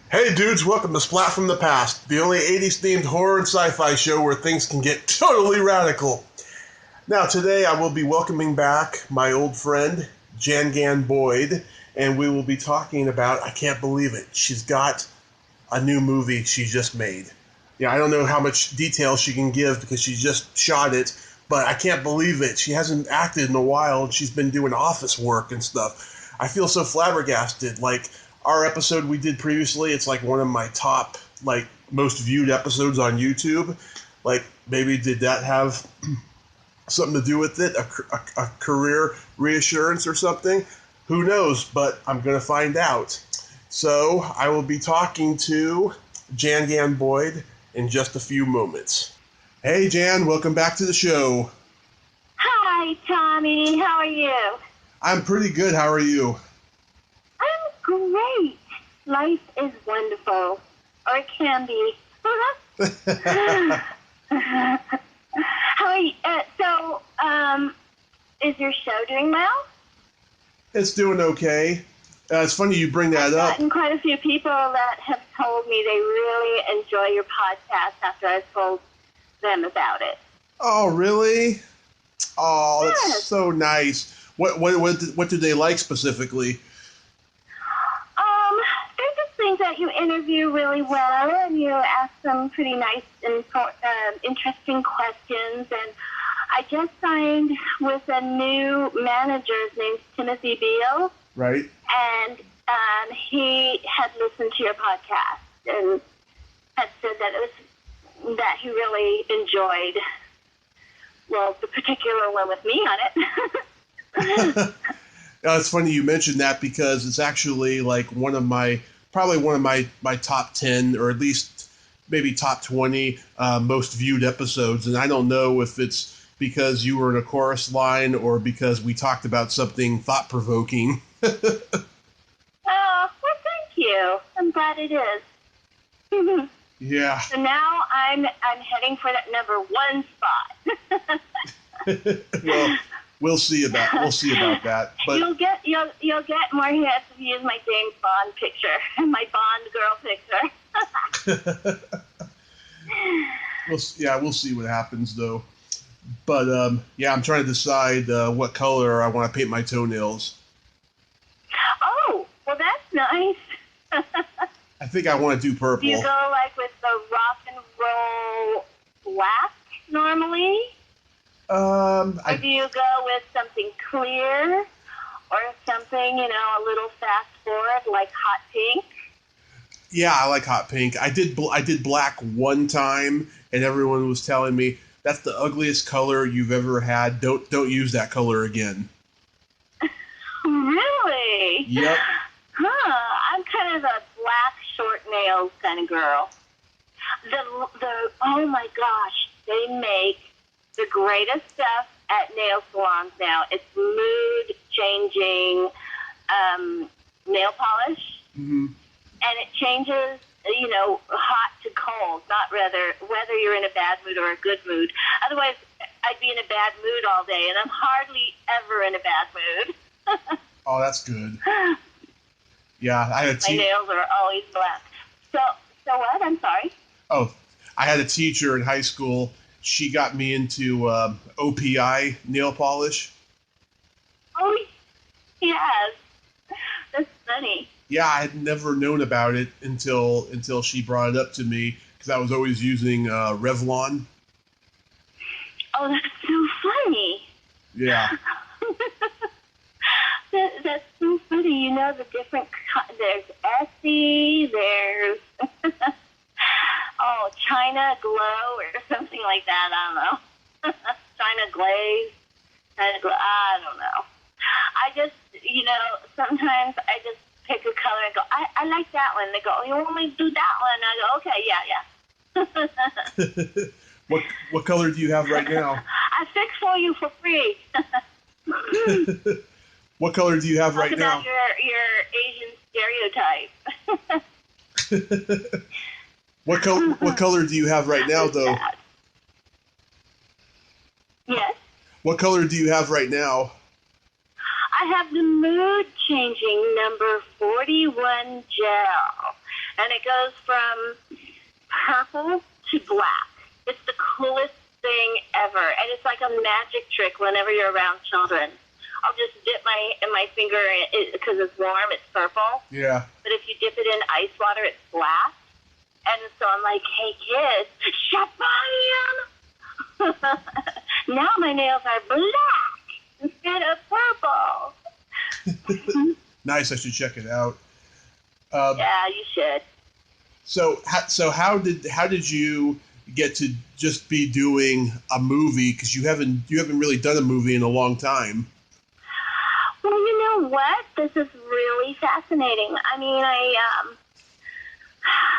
Hey dudes, welcome to Splat from the Past, the only 80s themed horror and sci-fi show where things can get totally radical. Now today I will be welcoming back my old friend, Jan Gan Boyd, and we will be talking about, I can't believe it, she's got a new movie she just made. Yeah, I don't know how much detail she can give because she just shot it, but I can't believe it. She hasn't acted in a while and she's been doing office work and stuff. I feel so flabbergasted. Like, our episode we did previously, it's like one of my top, most viewed episodes on YouTube. Like, maybe did that have something to do with it? A career reassurance or something? Who knows, but I'm going to find out. So, I will be talking to Jan Gan Boyd in just a few moments. Hey, Jan, welcome back to the show. Hi, Tommy. How are you? I'm pretty good. How are you? I'm great. Life is wonderful. Or it can be. How are you? Is your show doing well? It's doing okay. It's funny you bring that up. I've gotten quite a few people that have told me they really enjoy your podcast after I've told them about it. Oh, really? Oh, Yes. That's so nice. What do they like specifically? They're just things that you interview really well, and you ask them pretty nice and interesting questions. And I just signed with a new manager. His name's Timothy Beale. Right. And he had listened to your podcast and had said that he really enjoyed, the particular one with me on it. It's funny you mentioned that because it's actually like probably one of my top 10 or at least maybe top 20 most viewed episodes. And I don't know if it's because you were in a chorus line or because we talked about something thought-provoking. Oh, well, thank you. I'm glad it is. Yeah. So now I'm heading for that number one spot. Well, we'll see about that. But you'll get more hits if you use my James Bond picture, my Bond girl picture. we'll see what happens though. But I'm trying to decide what color I want to paint my toenails. Oh, well, that's nice. I think I want to do purple. Do you go with the rock and roll black normally? Or do you go with something clear or something, a little fast forward like hot pink? Yeah, I like hot pink. I did black one time, and everyone was telling me that's the ugliest color you've ever had. Don't use that color again. Really? Yep. I'm kind of a black short nails kind of girl. Oh my gosh, they make the greatest stuff at nail salons now. It's mood changing nail polish, and it changes, hot to cold, not whether you're in a bad mood or a good mood. Otherwise, I'd be in a bad mood all day, and I'm hardly ever in a bad mood. Oh, that's good. Yeah, I had my nails are always black. So what? I'm sorry. Oh, I had a teacher in high school. She got me into OPI nail polish. Oh, yes. That's funny. Yeah, I had never known about it until she brought it up to me because I was always using Revlon. Oh, that's so funny. Yeah. That's so funny. The different. There's Essie. There's China Glow or something like that. I don't know. China Glaze. I don't know. I just, sometimes I just pick a color and go, I like that one. They go, oh, you only do that one. I go, okay, yeah. What color do you have right now? I fix for you for free. What color do you have right now? Talk about your Asian stereotype. What color do you have right now, though? Yes. What color do you have right now? I have the mood changing number 41 gel. and it goes from purple to black. It's the coolest thing ever, and it's like a magic trick whenever you're around children. I'll just dip my finger because it's warm, it's purple. Yeah. But if you dip it in ice water, it's black. And so I'm like, hey, kids, Shabam! Now my nails are black instead of purple. Nice. I should check it out. Yeah, you should. So how did you get to just be doing a movie? Because you haven't really done a movie in a long time. Well, you know what? This is really fascinating. I mean,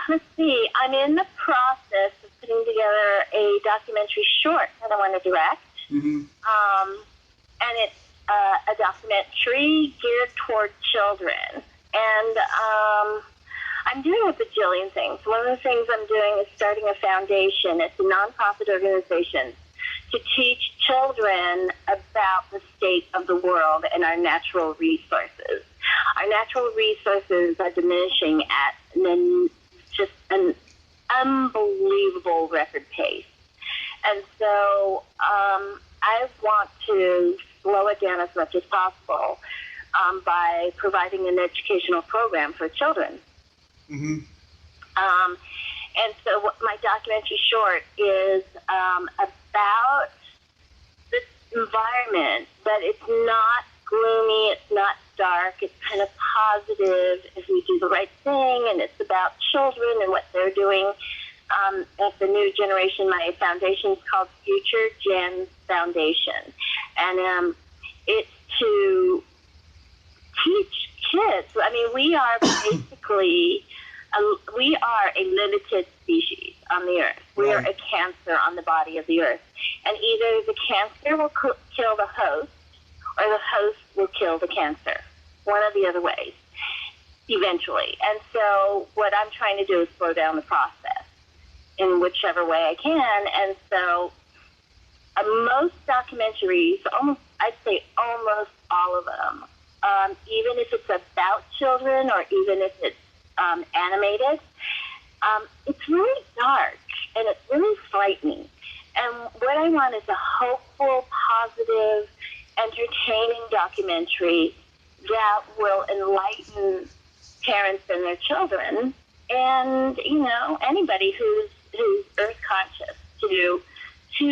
let's see. I'm in the process of putting together a documentary short that I want to direct. Mm-hmm. And it's a documentary geared toward children. And I'm doing a bajillion things. One of the things I'm doing is starting a foundation. It's a nonprofit organization to teach children about the state of the world and our natural resources. Our natural resources are diminishing at just an unbelievable record pace. And so I want to slow it down as much as possible by providing an educational program for children. Mm-hmm. And so what my documentary short is about this environment, but it's not gloomy, it's not dark, it's kind of positive if we do the right thing, and it's about children and what they're doing. At the new generation, my foundation is called Future Gen Foundation, and it's to teach kids. I mean, we are basically we are a limited species on the earth. We are a cancer on the body of the earth, and either the cancer will kill the host, or the host will kill the cancer. One of the other ways, eventually. And so, what I'm trying to do is slow down the process in whichever way I can. And so most documentaries, I'd say almost all of them, even if it's about children or even if it's animated, it's really dark and it's really frightening. And what I want is a hopeful, positive, entertaining documentary that will enlighten parents and their children and, anybody who's earth conscious to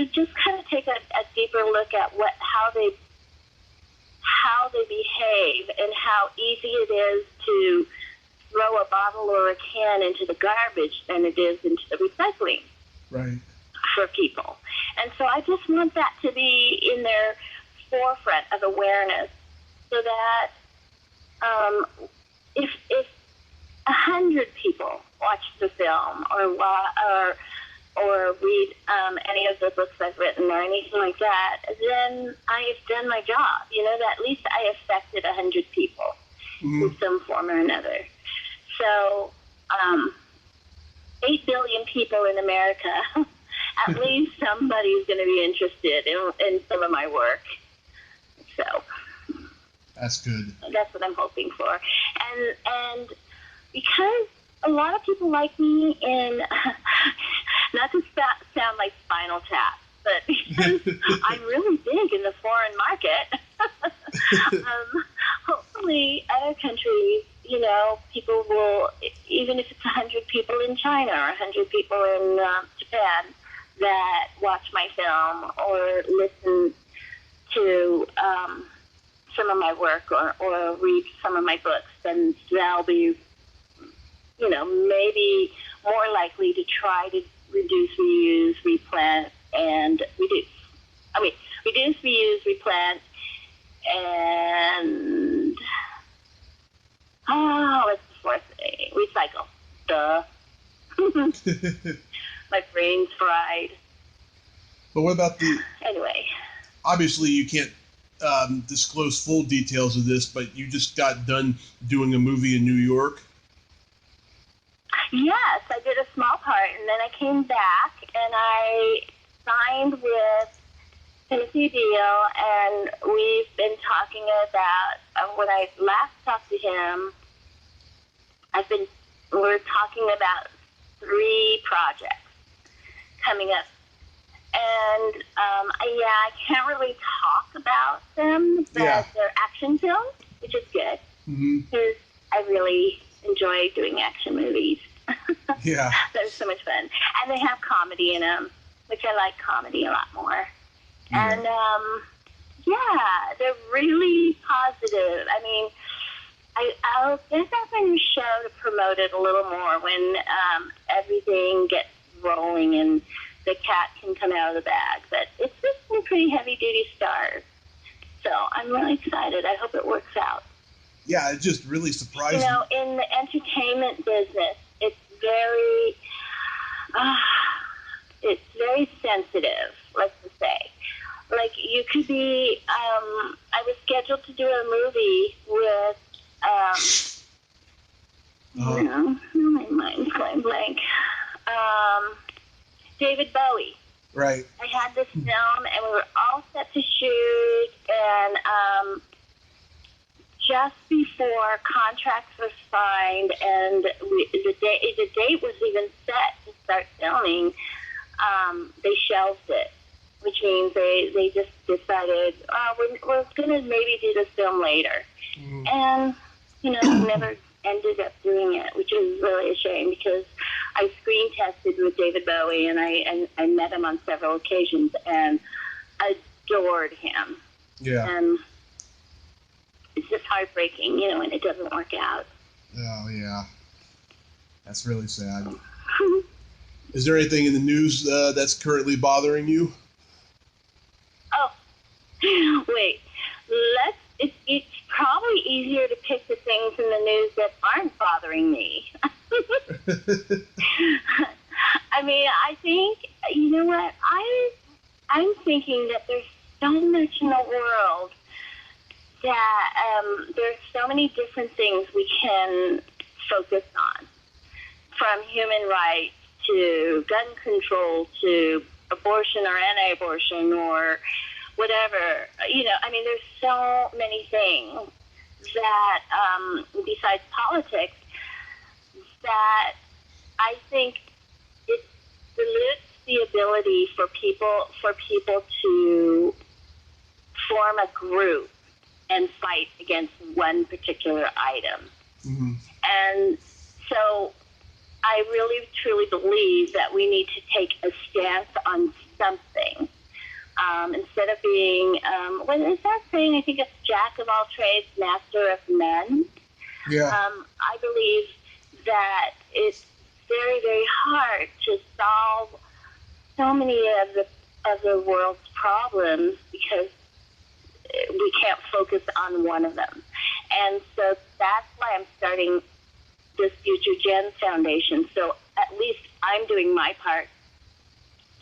just kind of take a deeper look at how they behave and how easy it is to throw a bottle or a can into the garbage than it is into the recycling for people. And so I just want that to be in their forefront of awareness so that if 100 people watch the film or read any of the books I've written or anything like that, then I have done my job. That at least I affected 100 people in some form or another. So 8 billion people in America, at least somebody's going to be interested in some of my work. So that's good. That's what I'm hoping for. And because a lot of people like me in, not to sound like Spinal Tap, but because I'm really big in the foreign market, hopefully other countries, people will, even if it's 100 people in China or 100 people in Japan that watch my film or listen to some of my work or read some of my books, then they'll be, maybe more likely to try to reduce, reuse, replant, and reduce. Reduce, reuse, replant, and what's the fourth thing? Recycle. Duh. My brain's fried. But what about Anyway. Obviously, you can't disclose full details of this, but you just got done doing a movie in New York. Yes, I did a small part, and then I came back, and I signed with Timothy Deal, and we've been talking about, when I last talked to him, I've been we're talking about 3 projects coming up. And, I can't really talk about them, but they're action films, which is good. Because I really enjoy doing action movies. Yeah. They're so much fun. And they have comedy in them, which I like comedy a lot more. Yeah. And, they're really positive. I mean, I'll get back on your show to promote it a little more when everything gets rolling and the cat can come out of the bag. But it's just some pretty heavy-duty stars. So I'm really excited. I hope it works out. Yeah, it just really surprised me. You know, in the entertainment business, it's very sensitive, let's just say. Like, you could be, I was scheduled to do a movie with, my mind's going blank. David Bowie. Right. I had this film, and we were all set to shoot, and just before contracts were signed and the date was even set to start filming, they shelved it, which means they just decided, we're going to maybe do this film later. And, never ended up doing it, which was really a shame because I screen tested with David Bowie, and I met him on several occasions and adored him. Yeah. And it's just heartbreaking, when it doesn't work out. Oh, yeah. That's really sad. Is there anything in the news that's currently bothering you? Oh, wait. It's probably easier to pick the things in the news that aren't bothering me. I mean, I think, you know what? I'm thinking that there's so much in the world that there's so many different things we can focus on, from human rights to gun control to abortion or anti-abortion or whatever. I mean, there's so many things that, besides politics, that I think it dilutes the ability for people to form a group and fight against one particular item. And so I really, truly believe that we need to take a stance on something. Instead of being, what is that saying? I think it's jack of all trades, master of none. Yeah. I believe that it's very, very hard to solve so many of the world's problems because we can't focus on one of them. And so that's why I'm starting this Future Gen Foundation. So at least I'm doing my part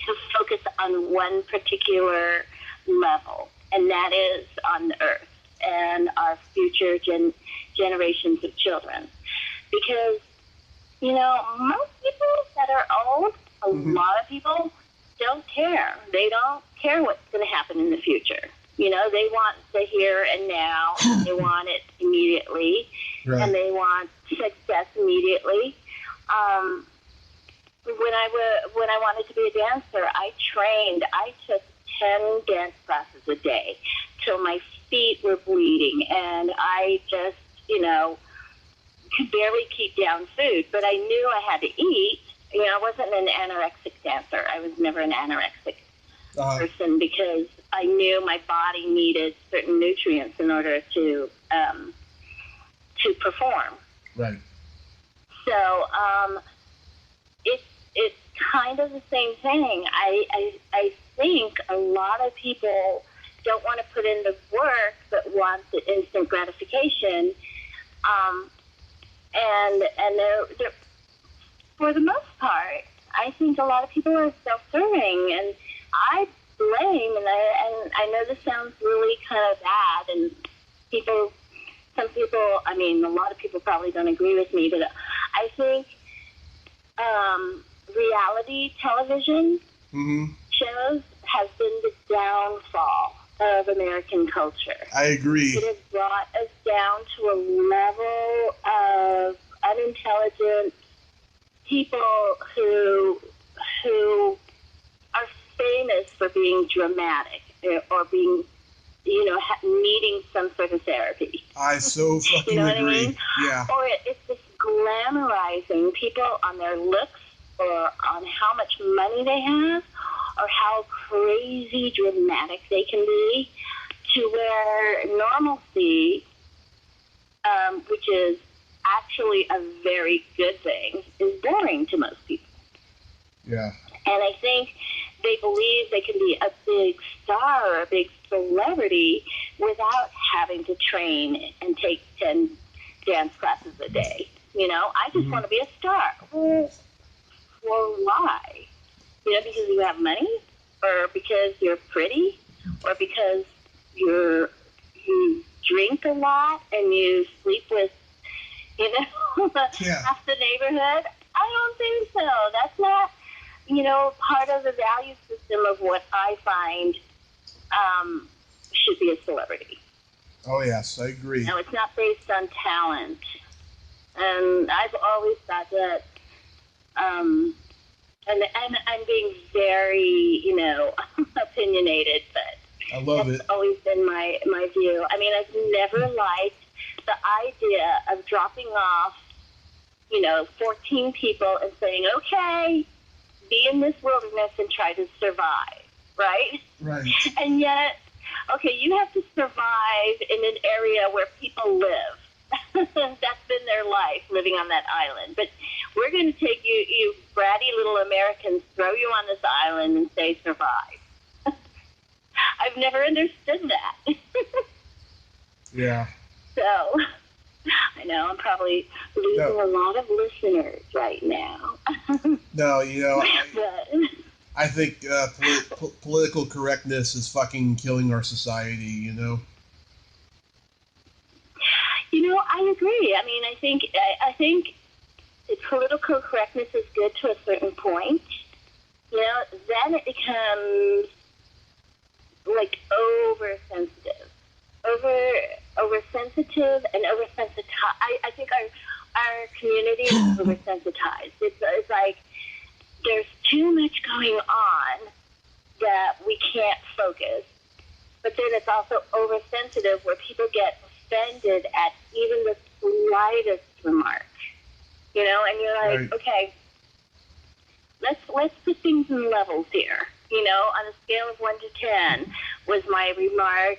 to focus on one particular level, and that is on the earth and our future generations of children. Because, most people that are old, a lot of people don't care. They don't care what's going to happen in the future. They want the here and now. They want it immediately, right. And they want success immediately. When I wanted to be a dancer, I took 10 dance classes a day till my feet were bleeding, and I just, could barely keep down food, but I knew I had to eat. I wasn't an anorexic dancer. I was never an anorexic person because I knew my body needed certain nutrients in order to perform. Right. So, it's kind of the same thing. I think a lot of people don't want to put in the work, but want the instant gratification. And they're, for the most part, I think a lot of people are self-serving, and I blame, and I know this sounds really kind of bad, and some people, I mean, a lot of people probably don't agree with me, but I think reality television shows has been the downfall of American culture. I agree. It has brought us down to a level of unintelligent people who are famous for being dramatic or being, needing some sort of therapy. I so fucking agree. I mean? Yeah. Or it's just glamorizing people on their looks or on how much money they have or how crazy dramatic they can be, to where normalcy, which is actually a very good thing, is boring to most people. Yeah. And I think they believe they can be a big star or a big celebrity without having to train and take 10 dance classes a day. I just want to be a star. Well, why? Because you have money, or because you're pretty, or because you drink a lot and you sleep with, half the neighborhood? I don't think so. That's not, part of the value system of what I find should be a celebrity. Oh, yes, I agree. No, it's not based on talent. And I've always thought that, and I'm being very, opinionated, but I love that's it. always been my view. I mean, I've never liked the idea of dropping off, 14 people and saying, okay, be in this wilderness and try to survive, right? Right. And yet, okay, you have to survive in an area where people live. That's been their life, living on that island. But we're going to take you bratty little Americans, throw you on this island and say survive. I've never understood that. Yeah. So, I know I'm probably losing a lot of listeners right now. No, but, I think political correctness is fucking killing our society, I agree. I mean, I think political correctness is good to a certain point. Then it becomes like oversensitive, oversensitive and oversensitized. I think our community is oversensitized. It's like there's too much going on that we can't focus. But then it's also oversensitive, where people get offended at even the slightest remark. And you're like, right. Okay, let's put things in levels here. On a scale of 1 to 10, was my remark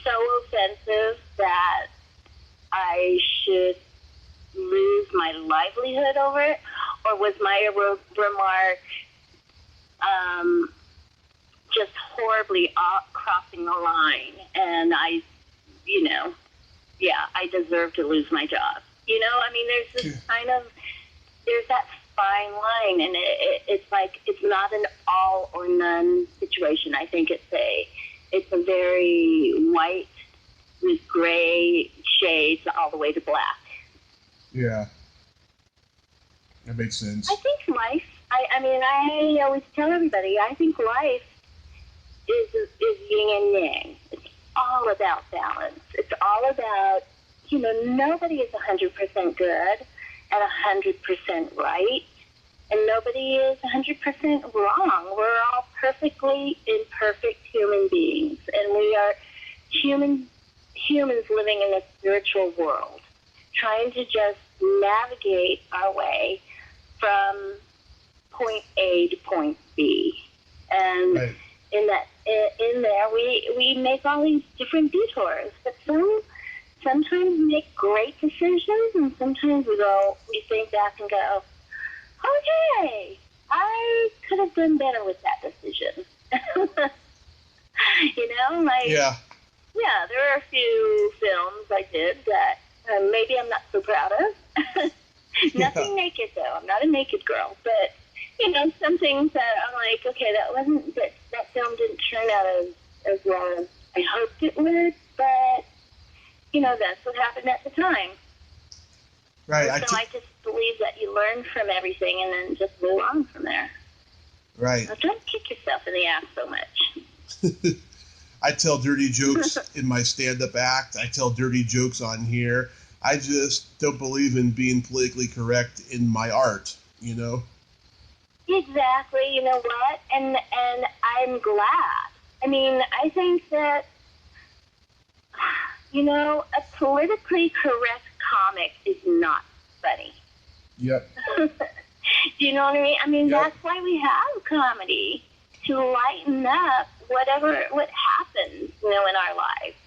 so offensive that I should lose my livelihood over it, or was my remark just horribly crossing the line, and I deserve to lose my job? I mean, there's this there's that fine line, and it's like, it's not an all or none situation. I think it's a very white with gray shades all the way to black. Yeah. That makes sense. I think life, I always tell everybody, I think life is yin and yang. It's all about balance. It's all about, nobody is 100% good and 100% right, and nobody is 100% wrong. We're all perfectly imperfect human beings, and we are humans living in a spiritual world, trying to just navigate our way from point A to point B. And right. in there, we make all these different detours, but sometimes we make great decisions, and sometimes we think back and go, okay, I could have done better with that decision. Yeah, there are a few films I did that maybe I'm not so proud of. Nothing naked, though. I'm not a naked girl, but some things that I'm like, okay, that film didn't turn out as well as I hoped it would, but that's what happened at the time. Right. So I just believe that you learn from everything and then just move on from there. Right. So don't kick yourself in the ass so much. I tell dirty jokes in my stand-up act. I tell dirty jokes on here. I just don't believe in being politically correct in my art, you know? Exactly. You know what? And I'm glad. I mean, I think that, you know, a politically correct comic is not funny. Yep. Do you know what I mean? I mean, Yep. that's why we have comedy, to lighten up what happens, you know, in our lives.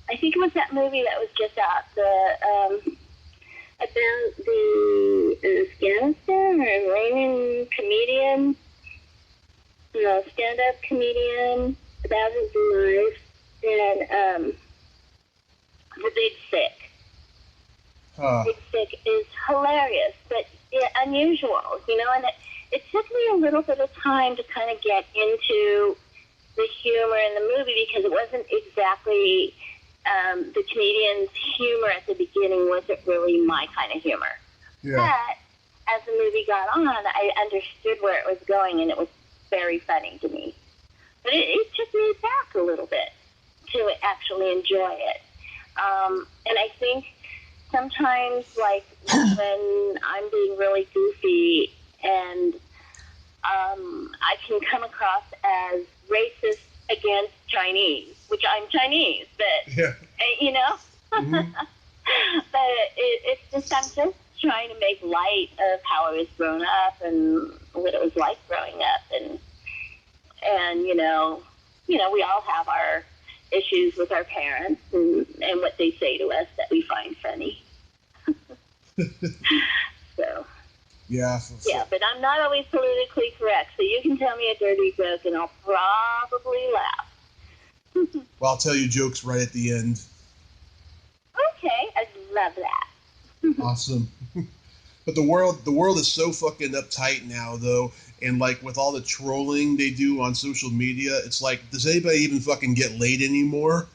I think it was that movie that was just out, about the Afghanistan or Iranian comedian, you know, stand-up comedian about his life, and The Big Sick. Big Sick is hilarious, but unusual, you know, and it took me a little bit of time to kind of get into the humor in the movie because it wasn't exactly the comedian's humor at the beginning wasn't really my kind of humor. Yeah. But as the movie got on, I understood where it was going, and it was very funny to me. But it took me back a little bit to actually enjoy it. And I think sometimes, like, when I'm being really goofy and I can come across as racist against Chinese, which I'm Chinese, but, you know? Mm-hmm. But it's just, I'm just trying to make light of how I was grown up and what it was like growing up. And you know, we all have our issues with our parents and what they say to us that we find funny. So. Yeah. Yeah, but I'm not always politically correct, so you can tell me a dirty joke and I'll probably laugh. Well, I'll tell you jokes right at the end. Okay, I'd love that. Awesome. But the world is so fucking uptight now, though, and like with all the trolling they do on social media, it's like, does anybody even fucking get laid anymore?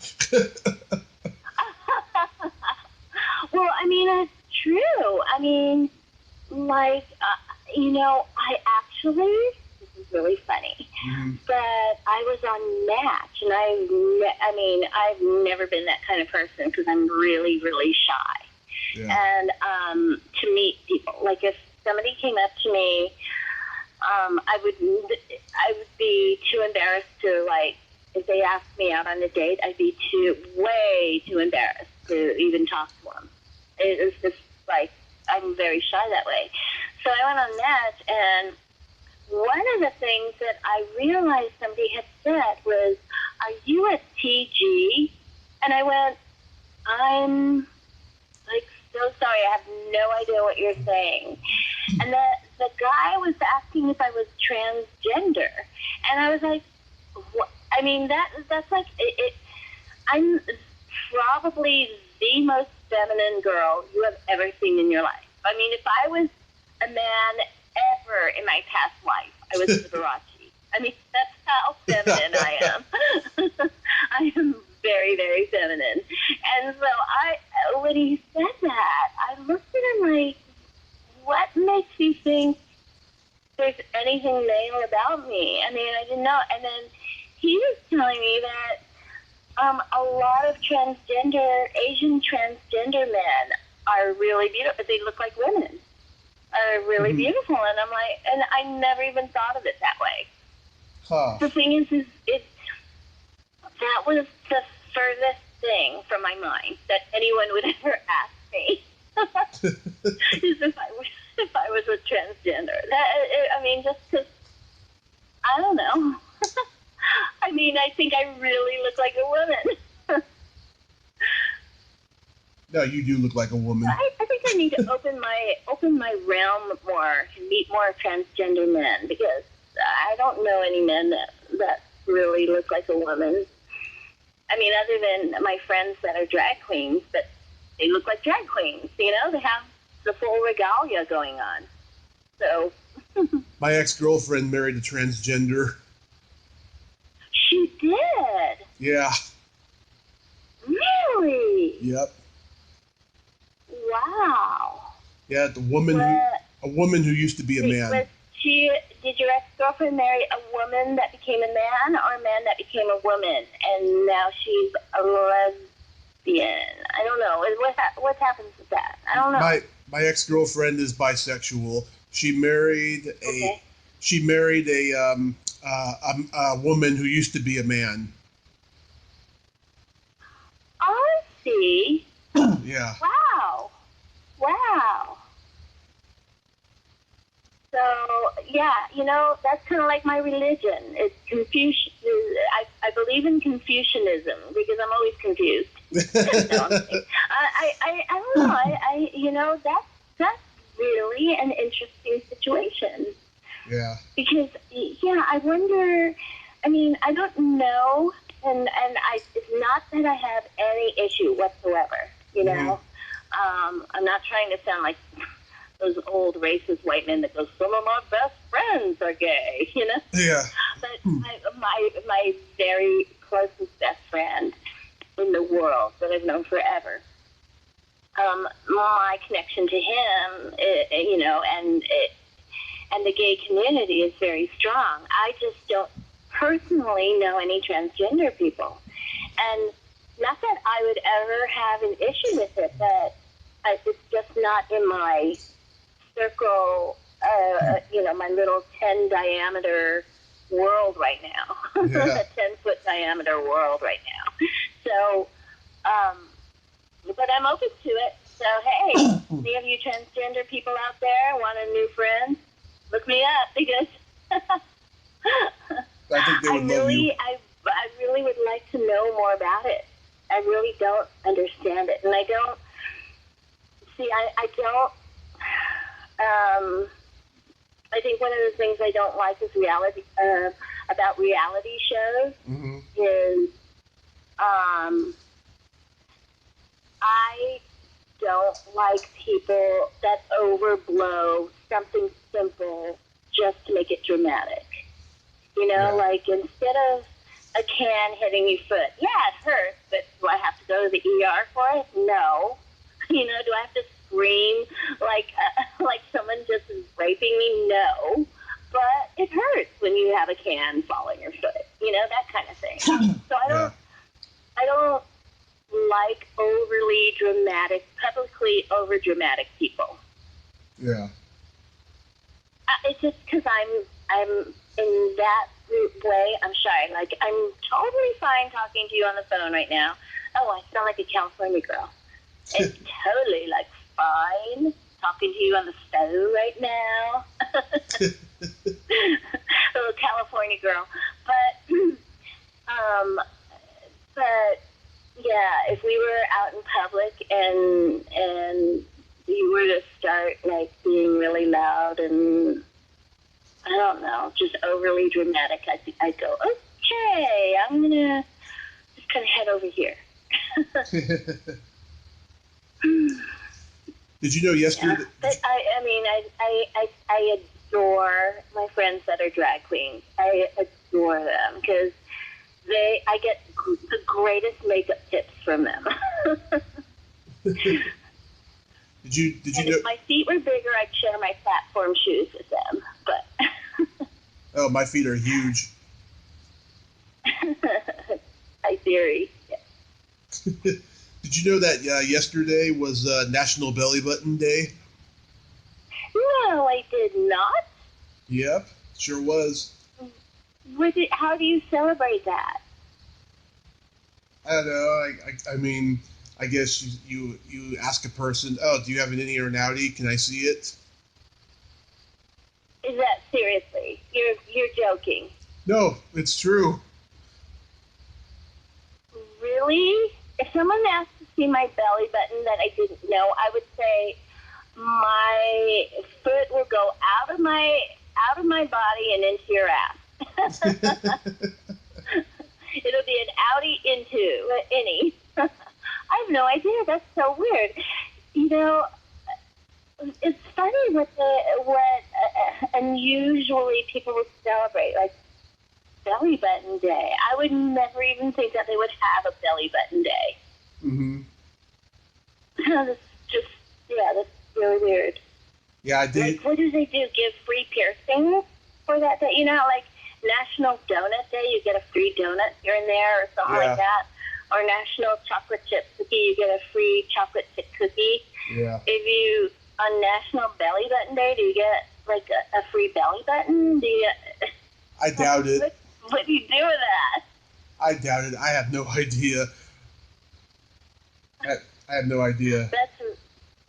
Well, I mean, it's true. I mean, like, you know, this is really funny, but I was on Match, and I mean, I've never been that kind of person because I'm really, really shy. Yeah. And to meet people, like if somebody came up to me, I would be too embarrassed to, like, if they asked me out on a date, I'd be way too embarrassed to even talk to them. It was just like, I'm very shy that way. So I went on Match, and one of the things that I realized somebody had said was, "Are you a TG?" And I went, "I'm like so sorry, I have no idea what you're saying." And the guy was asking if I was transgender, and I was like, what? I mean, that's like it. I'm probably the most feminine girl you have ever seen in your life. I mean, if I was a man ever in my past life, I was Liberace. I mean, that's how feminine I am. I am very, very feminine. And so when he said that, I looked at him like, what makes you think there's anything male about me? I mean, I didn't know. And then he was telling me that a lot of Asian transgender men are really beautiful. They look like women. Are really beautiful. And I'm like, and I never even thought of it that way. Huh. The thing is that was the furthest thing from my mind that anyone would ever ask me. Is if I was a transgender. I mean, just because, I don't know. I mean, I think I really look like a woman. No, you do look like a woman. I think I need to open my realm more and meet more transgender men, because I don't know any men that really look like a woman. I mean, other than my friends that are drag queens, but they look like drag queens, you know? They have the full regalia going on. So. My ex-girlfriend married a transgender. She did? Yeah. Really? Yep. Wow. Yeah, a woman who used to be a man. Did your ex-girlfriend marry a woman that became a man, or a man that became a woman, and now she's a lesbian? I don't know. What happens with that? I don't know. My ex-girlfriend is bisexual. She married a woman who used to be a man. I see. Yeah. Wow. So, yeah, that's kind of like my religion. It's Confucian. I believe in Confucianism because I'm always confused. No, I'm kidding. I don't know. That's really an interesting situation. Yeah. Because, I wonder, I don't know, and it's not that I have any issue whatsoever, I'm not trying to sound like those old racist white men that go, some of my best friends are gay, Yeah. But my very closest best friend in the world that I've known forever, my connection to him, and the gay community is very strong. I just don't personally know any transgender people. And not that I would ever have an issue with it, but it's just not in my circle, my little 10 diameter world right now. Yeah. A 10-foot diameter world right now. So, but I'm open to it. So, hey, any of you transgender people out there want a new friend? Look me up because I think they would love you. I really would like to know more about it. I really don't understand it. And I don't, I think one of the things I don't like is about reality shows is, I don't like people that overblow something simple just to make it dramatic. Like instead of a can hitting your foot, yeah, it hurts, but do I have to go to the ER for it? No. Do I have to scream like someone just is raping me? No. But it hurts when you have a can fall on your foot. That kind of thing. So I don't like overly dramatic, publicly over dramatic people. Yeah. It's just because I'm in that way. I'm shy. Like I'm totally fine talking to you on the phone right now. Oh, I sound like a California girl. It's totally like fine talking to you on the phone right now. Little California girl, but yeah, if we were out in public and you were to start like being really loud and I don't know, just overly dramatic, I'd go, okay, I'm gonna just kind of head over here. Did you know yesterday? Yeah, but I adore my friends that are drag queens. I adore them because I get the greatest makeup tips from them. Did you know? If my feet were bigger, I'd share my platform shoes with them. But oh, my feet are huge. I theory. Yeah. Did you know that yesterday was National Belly Button Day? No, I did not. Yep, sure was. How do you celebrate that? I don't know. I mean, I guess you ask a person, oh, do you have an innie or an outie? Can I see it? Is that seriously? You're joking. No, it's true. Really? If someone asked to see my belly button that I didn't know, I would say my foot will go out of my body and into your ass. It'll be an outie into an innie. I have no idea. That's so weird. It's funny what unusually people would celebrate, like belly button day. I would never even think that they would have a belly button day. Mm-hmm. That's really weird. Yeah, I did. Like, what do they do? Give free piercings for that day? Like National Donut Day, you get a free donut here and there or something like that. or National Chocolate Chip Cookie, you get a free chocolate chip cookie. Yeah. If you, on National Belly Button Day, do you get like a free belly button? Do you? I doubt it. What do you do with that? I doubt it. I have no idea. I have no idea.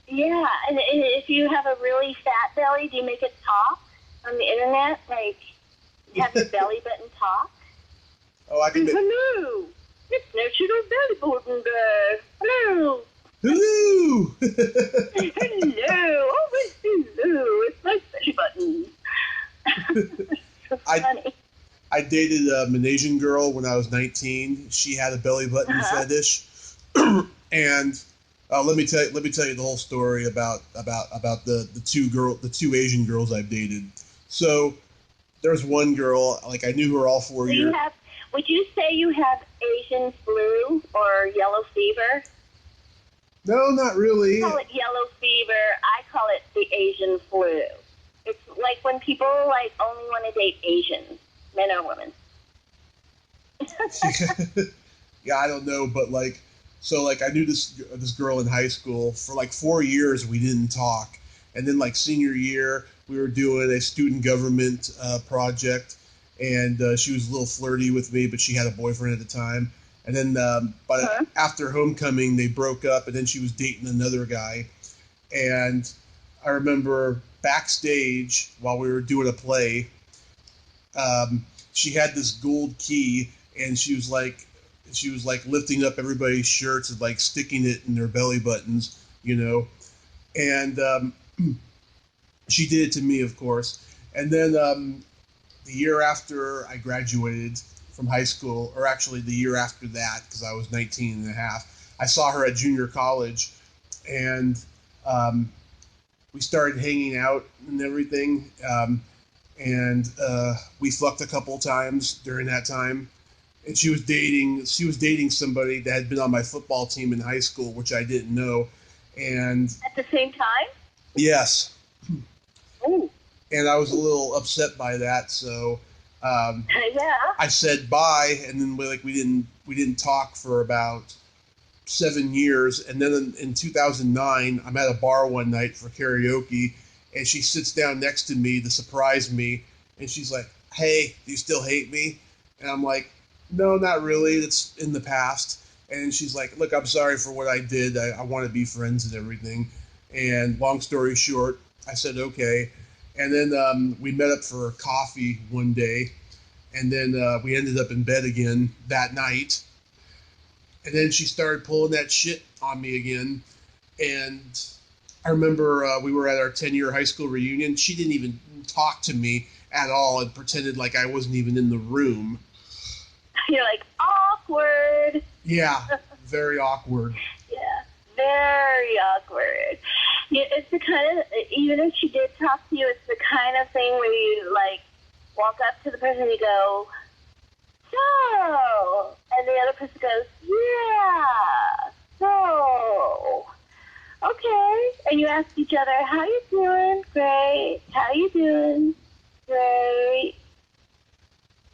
Yeah, and if you have a really fat belly, do you make it talk on the internet? Like, have your belly button talk? Oh, I can. Hello, it's National Belly Button Day. Hello. Hello. Hello. Oh, hello. It's my belly button. So funny. I dated an Asian girl when I was 19. She had a belly button fetish, and let me tell you the whole story about the two Asian girls I've dated. So there's one girl, like, I knew her all 4 years. Would you say you have Asian flu or yellow fever? No, not really. You call it yellow fever. I call it the Asian flu. It's like when people like only want to date Asians, men or women. Yeah, I don't know, but like, so like I knew this girl in high school for like 4 years. We didn't talk, and then like senior year, we were doing a student government project, and she was a little flirty with me, but she had a boyfriend at the time. And then, but after homecoming, they broke up, and then she was dating another guy. And I remember backstage while we were doing a play, she had this gold key, and she was like lifting up everybody's shirts and like sticking it in their belly buttons, you know. And she did it to me, of course. And then the year after I graduated from high school, or actually the year after that, because I was 19 and a half, I saw her at junior college, and we started hanging out and everything, and we fucked a couple times during that time. And she was dating somebody that had been on my football team in high school, which I didn't know. And at the same time? Yes. Ooh. And I was a little upset by that, so I said bye, and then we didn't talk for about 7 years. And then in 2009, I'm at a bar one night for karaoke, and she sits down next to me to surprise me, and she's like, "Hey, do you still hate me?" And I'm like, "No, not really. It's in the past." And she's like, "Look, I'm sorry for what I did. I want to be friends and everything." And long story short, I said okay. And then we met up for coffee one day, and then we ended up in bed again that night. And then she started pulling that shit on me again. And I remember we were at our 10-year high school reunion. She didn't even talk to me at all and pretended like I wasn't even in the room. You're like, awkward. Yeah, very awkward. Yeah, very awkward. Yeah, it's the kind of, even if she did talk to you, it's the kind of thing where you, like, walk up to the person and you go, "So," and the other person goes, "Yeah, so, okay," and you ask each other, "How you doing?" "Great." "How you doing?" "Great."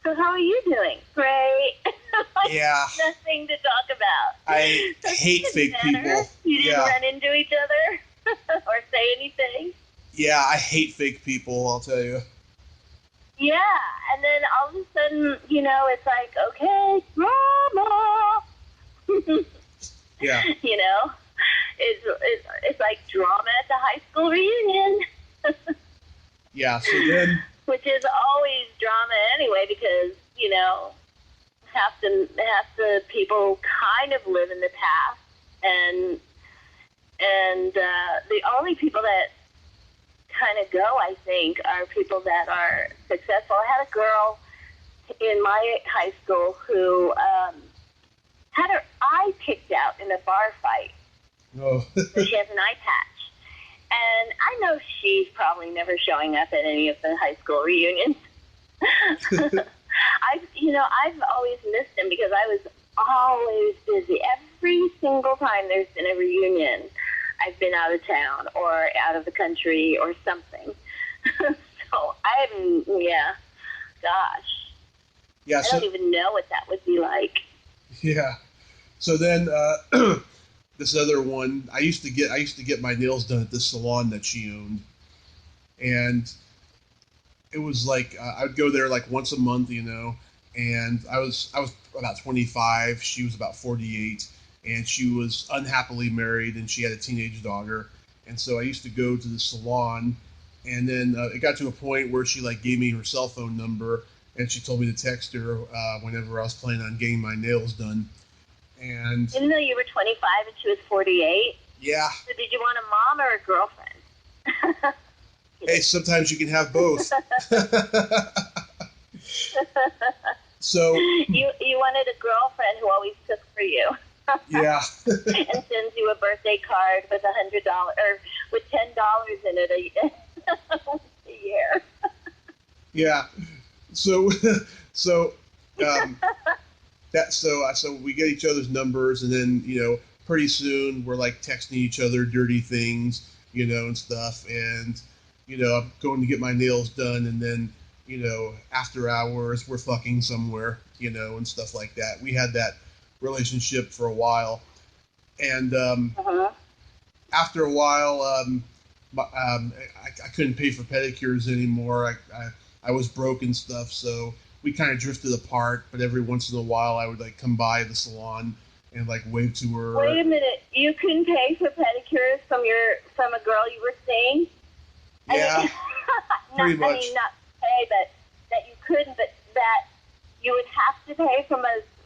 "So how are you doing?" "Great." Like, yeah. Nothing to talk about. I hate fake people. You didn't run into each other or say anything. Yeah, I hate fake people, I'll tell you. Yeah, and then all of a sudden, you know, it's like, okay, drama. Yeah. You know, it's like drama at the high school reunion. Yeah, so then... Which is always drama anyway, because, you know, half the people kind of live in the past, and the only people that kind of go, I think, are people that are successful. I had a girl in my high school who had her eye picked out in a bar fight. Oh. So she has an eye patch. And I know she's probably never showing up at any of the high school reunions. I've always missed them because I was always busy. Every single time there's been a reunion, I've been out of town or out of the country or something. So I haven't, gosh. Yeah, I don't even know what that would be like. Yeah. So then this other one, I used to get my nails done at this salon that she owned, and it was like I'd go there like once a month, and I was about 25, she was about 48, and she was unhappily married, and she had a teenage daughter, and so I used to go to the salon, and then it got to a point where she like gave me her cell phone number, and she told me to text her whenever I was planning on getting my nails done, and even though you were 25 and she was 48. Yeah. So did you want a mom or a girlfriend? Hey, sometimes you can have both. So you wanted a girlfriend who always cooks for you. Yeah. And sends you a birthday card with $100 or with $10 in it a year. Yeah. So so we get each other's numbers, and then pretty soon we're like texting each other dirty things, and stuff, and I'm going to get my nails done, and then after hours we're fucking somewhere, and stuff like that. We had that relationship for a while, and after a while, I couldn't pay for pedicures anymore. I was broke and stuff, so we kind of drifted apart. But every once in a while, I would like come by the salon and like wave to her. Wait a minute, you couldn't pay for pedicures from a girl you were seeing? Yeah, pretty much. I mean, not pay, but that you couldn't, but that you would have to pay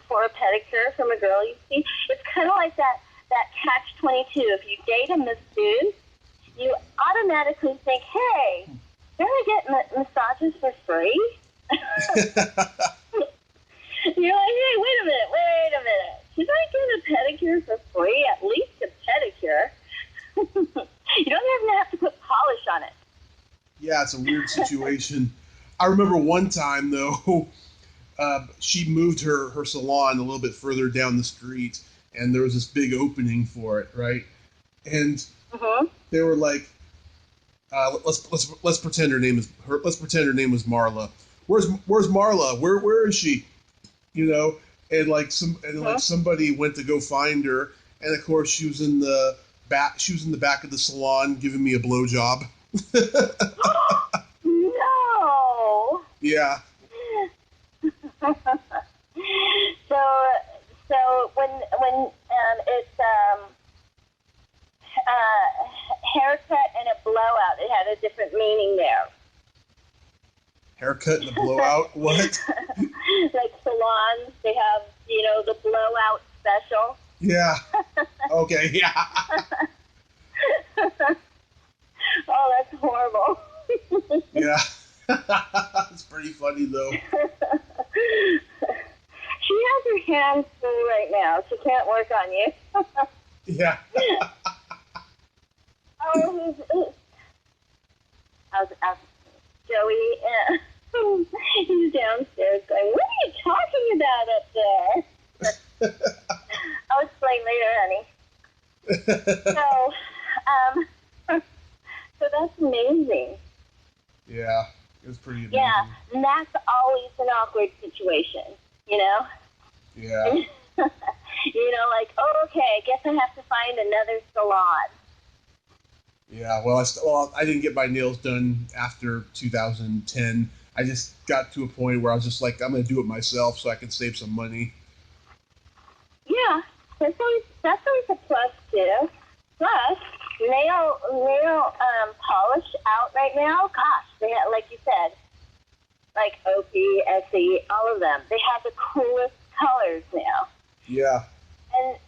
for a pedicure from a girl you see. It's kind of like that catch-22. If you date a masseuse, you automatically think, hey, can I get massages for free? You're like, hey, wait a minute. Should I get a pedicure for free? At least a pedicure. You don't even have to put polish on it. Yeah, it's a weird situation. I remember one time, though, she moved her salon a little bit further down the street, and there was this big opening for it, right? And they were like, let's pretend her name was Marla. Where's Marla? Where is she? And like somebody went to go find her, and of course she was in the back. She was in the back of the salon giving me a blowjob. No. Yeah. So when it's haircut and a blowout, it had a different meaning there. Haircut and a blowout? What? Like salons, they have the blowout special. Yeah. Okay. Yeah. Oh, that's horrible. Yeah. It's pretty funny, though. She has her hands full right now. She can't work on you. Yeah. Joey, he's downstairs going, what are you talking about up there? I'll explain later, honey. So that's amazing. Yeah, it was pretty amazing. Yeah, and that's always an awkward situation, Yeah. Like, oh, okay, I guess I have to find another salon. Yeah, well, I didn't get my nails done after 2010. I just got to a point where I was just like, I'm going to do it myself so I can save some money. Yeah, that's always a plus, too. Plus, nail polish out right now, gosh, they have, like you said, like OP, SE, all of them. They have the coolest colors now. Yeah. And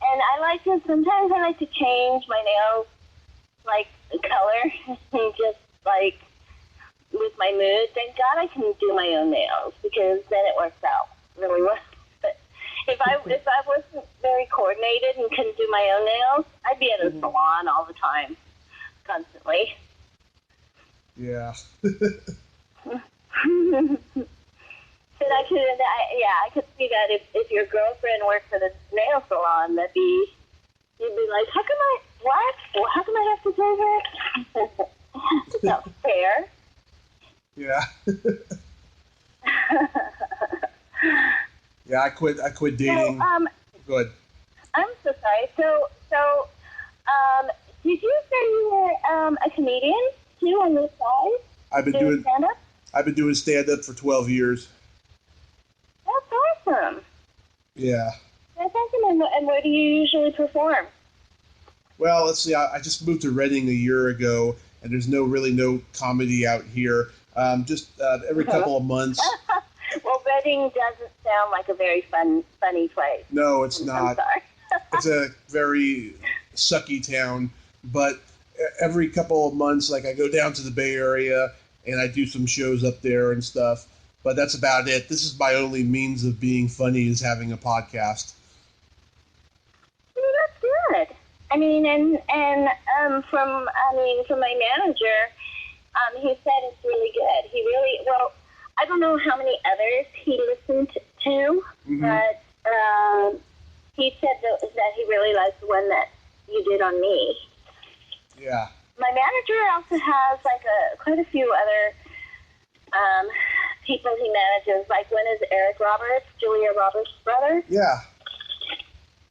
sometimes I like to change my nails, like, color, and just, like, with my mood. Thank God I can do my own nails, because then it works out really well. But if I wasn't very coordinated and couldn't do my own nails, I'd be at a salon all the time, constantly. Yeah. I could see that if your girlfriend worked for the nail salon, you'd be like, how come I have to do that? It's not fair. Yeah. Yeah, I quit dating. So, go ahead. I'm so sorry. Did you say you were a comedian too on the side? I've been doing stand-up? I've been doing stand-up for 12 years. That's awesome. Yeah. That's awesome. And where do you usually perform? Well, let's see. I just moved to Reading a year ago, and there's really no comedy out here. Just every couple of months. Well, Reading doesn't sound like a very funny place. No, it's not. I'm sorry. It's a very sucky town, but every couple of months, like I go down to the Bay Area and I do some shows up there and stuff. But that's about it. This is my only means of being funny, is having a podcast. Well, that's good. I mean, from my manager, he said it's really good. He really, well, I don't know how many others he listened to, but he said that he really liked the one that you did on me. Yeah. My manager also has quite a few other people he manages. Like one is Eric Roberts, Julia Roberts' brother. Yeah.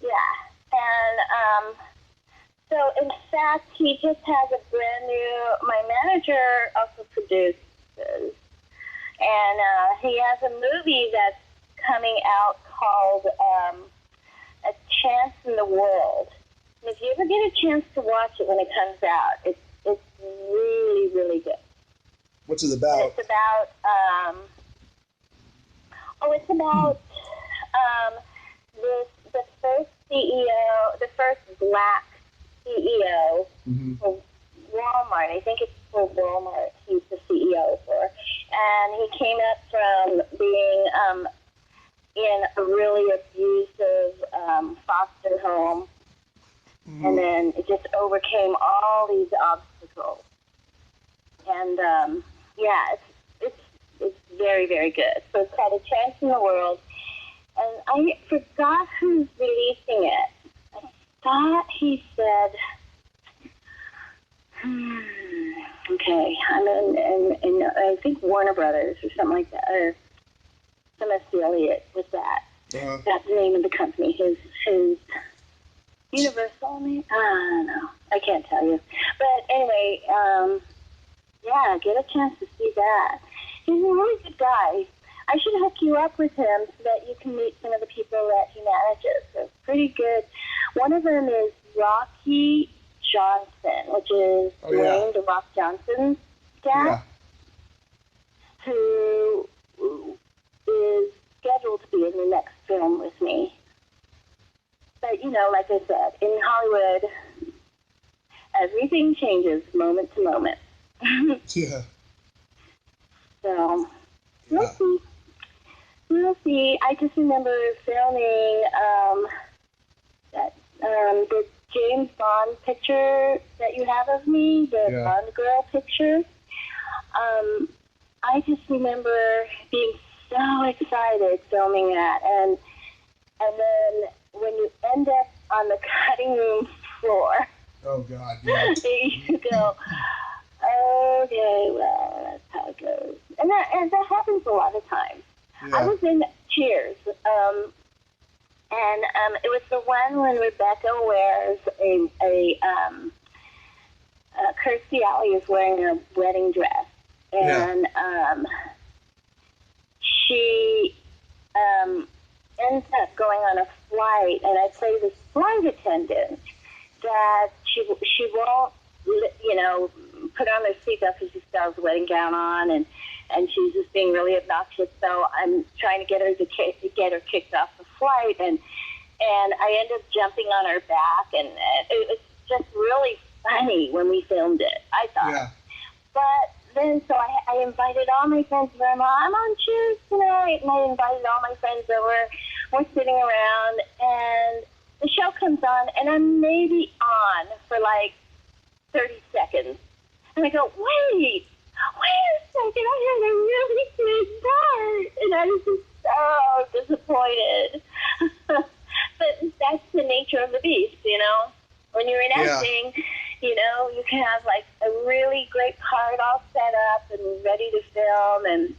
Yeah. And so in fact, he just has a brand new. My manager also produces, and he has a movie that's coming out called A Chance in the World. And if you ever get a chance to watch it when it comes out, it's really, really good. What's it about? It's about the first CEO, the first black CEO for Walmart. I think it's for Walmart. He's the CEO for, and he came up from being in a really abusive foster home, and then it just overcame all these obstacles. And it's very, very good. So it's called A Chance in the World, and I forgot who's releasing it. I thought he said, okay, I'm in I think Warner Brothers or something like that, or some affiliate with that. That's the name of the company. His Universal name? I don't know. I can't tell you. But anyway, yeah, get a chance to see that. He's a really good guy. I should hook you up with him so that you can meet some of the people that he manages. They're pretty good. One of them is Rocky Johnson, which is Dwayne The Rock Johnson's dad, who is scheduled to be in the next film with me. But, you know, like I said, in Hollywood, everything changes moment to moment. Yeah. So, we'll see. We'll see. I just remember filming the James Bond picture that you have of me, the Bond girl picture. I just remember being so excited filming that, and then when you end up on the cutting room floor, oh God, yeah. you go, okay, well, that's how it goes, and that happens a lot of times. Yeah. I was in Cheers, and it was the one when Rebecca wears Kirstie Alley is wearing a wedding dress, and she ends up going on a flight, and I play this flight attendant that she won't, you know, put on her seatbelt because she still has a wedding gown on, and she's just being really obnoxious. So I'm trying to get her kicked off the flight, and I end up jumping on her back, and it was just really funny when we filmed it, I thought. Yeah. But then, so I invited all my friends over. I'm on Cheers tonight, and I invited all my friends over. We're sitting around, and the show comes on, and I'm maybe on for like 30 seconds. And I go, wait a second, I had a really good part. And I was just so disappointed. But that's the nature of the beast, you know? When you're in acting, you know, you can have like a really great part all set up and ready to film. And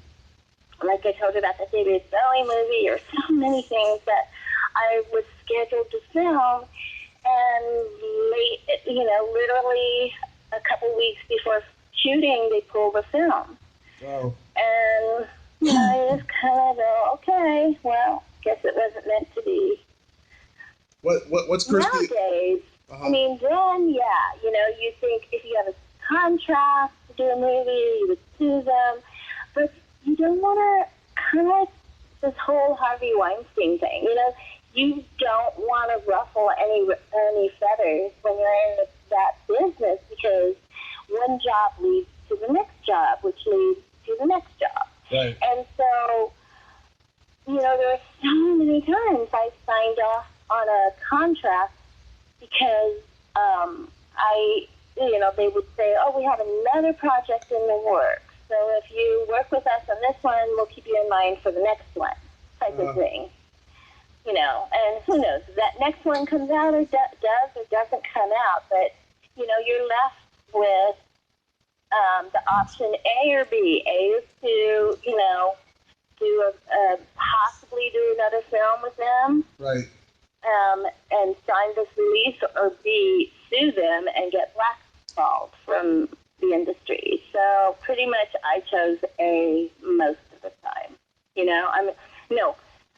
like I told you about the David Bowie movie, or so many things that I was scheduled to film, and literally a couple weeks before shooting, they pulled the film. Oh. And I just kind of go, okay, well, guess it wasn't meant to be. What's Christy? Nowadays, Uh-huh. I mean, then, you think if you have a contract to do a movie, you would sue them, but you don't want to kind of like this whole Harvey Weinstein thing, you don't want to ruffle any feathers when you're in that business, because one job leads to the next job, which leads to the next job. Right. And so, there are so many times I signed off on a contract because they would say, oh, we have another project in the works. So if you work with us on this one, we'll keep you in mind for the next one, type of thing. And who knows, if that next one comes out or does or doesn't come out, but, you're left with the option A or B. A is to, possibly do another film with them. Right. And sign this release, or B, sue them and get blackballed from the industry. So pretty much I chose A most of the time.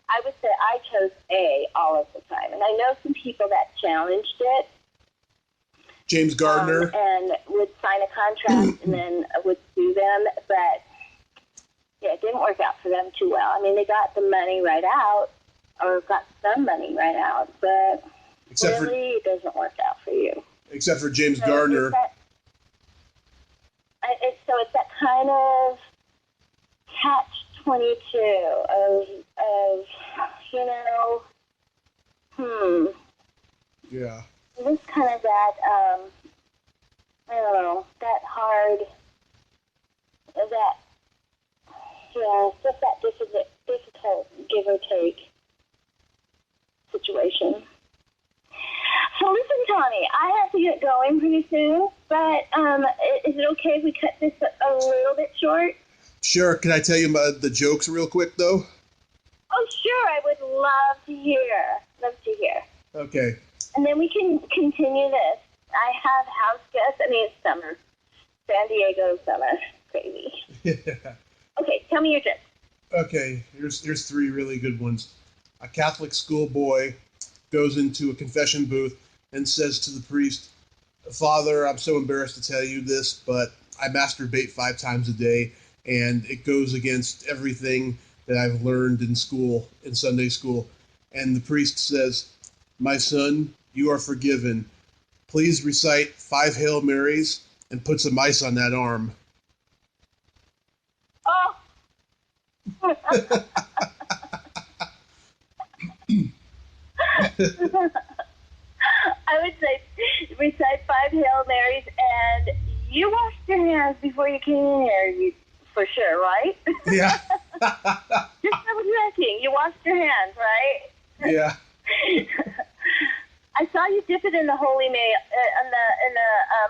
I would say I chose A all of the time. And I know some people that challenged it. James Gardner. And would sign a contract and then would sue them. But, it didn't work out for them too well. I mean, they got the money right out, or got some money right out, but it doesn't work out for you. Except for James Gardner. It's that kind of catch-22 of Yeah. This kind of that, I don't know, that hard, it's just that difficult give or take situation. So listen, Tommy, I have to get going pretty soon, but is it okay if we cut this a little bit short? Sure. Can I tell you the jokes real quick, though? Oh, sure. I would love to hear. Okay. And then we can continue this. I have house guests. I mean, it's summer. San Diego summer. Crazy. Okay, tell me your jokes. Okay, here's three really good ones. A Catholic schoolboy goes into a confession booth and says to the priest, "Father, I'm so embarrassed to tell you this, but I masturbate 5 times a day, and it goes against everything that I've learned in school, in Sunday school." And the priest says, "My son, you are forgiven. Please recite 5 Hail Marys," and put some ice on that arm. Oh! I would say recite 5 Hail Marys, and you washed your hands before you came in here, for sure, right? Yeah. Just double checking. You washed your hands, right? Yeah. I saw you dip it in the holy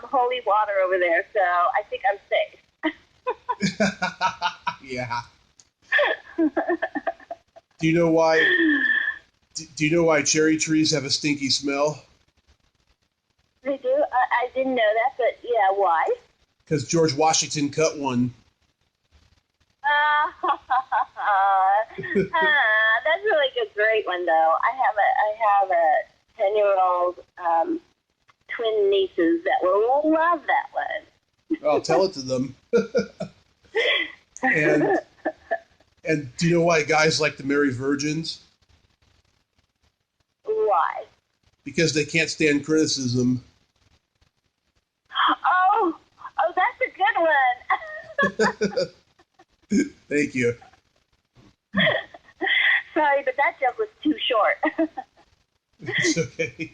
holy water over there, so I think I'm safe. Yeah. Do you know why? Do you know why cherry trees have a stinky smell? They do? I didn't know that, but yeah, why? Because George Washington cut one. That's really a great one, though. I have a 10-year-old twin nieces that will love that one. I'll tell it to them. And do you know why guys like to marry virgins? Why? Because they can't stand criticism. Oh, that's a good one. Thank you. Sorry, but that joke was too short. It's okay.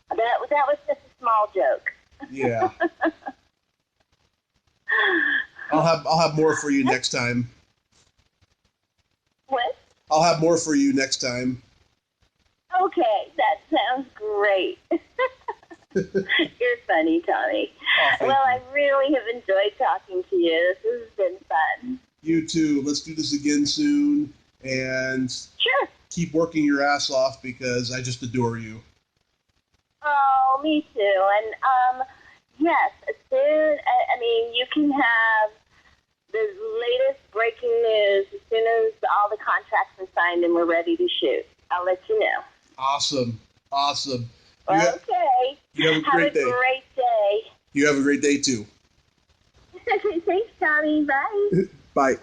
That was just a small joke. Yeah. I'll have more for you next time. What? I'll have more for you next time. Okay, that sounds great. You're funny, Tommy. Oh, well, I really have enjoyed talking to you. This has been fun. You too. Let's do this again soon. And sure. keep working your ass off because I just adore you. Oh, me too. And yes, as soon you can have the latest breaking news as soon as all the contracts are signed and we're ready to shoot. I'll let you know. Awesome. Okay. You have a great day. Great day. You have a great day too. Thanks, Tommy. Bye. Bye.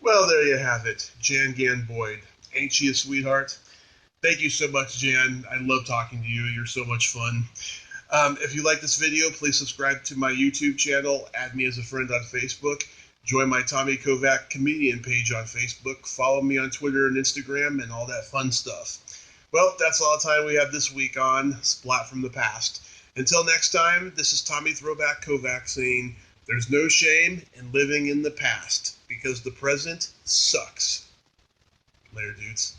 Well, there you have it. Jan Gan Boyd. Ain't she a sweetheart? Thank you so much, Jan. I love talking to you. You're so much fun. If you like this video, please subscribe to my YouTube channel. Add me as a friend on Facebook. Join my Tommy Kovac comedian page on Facebook. Follow me on Twitter and Instagram and all that fun stuff. Well, that's all the time we have this week on Splat from the Past. Until next time, this is Tommy Throwback Kovac saying, there's no shame in living in the past because the present sucks. Later, dudes.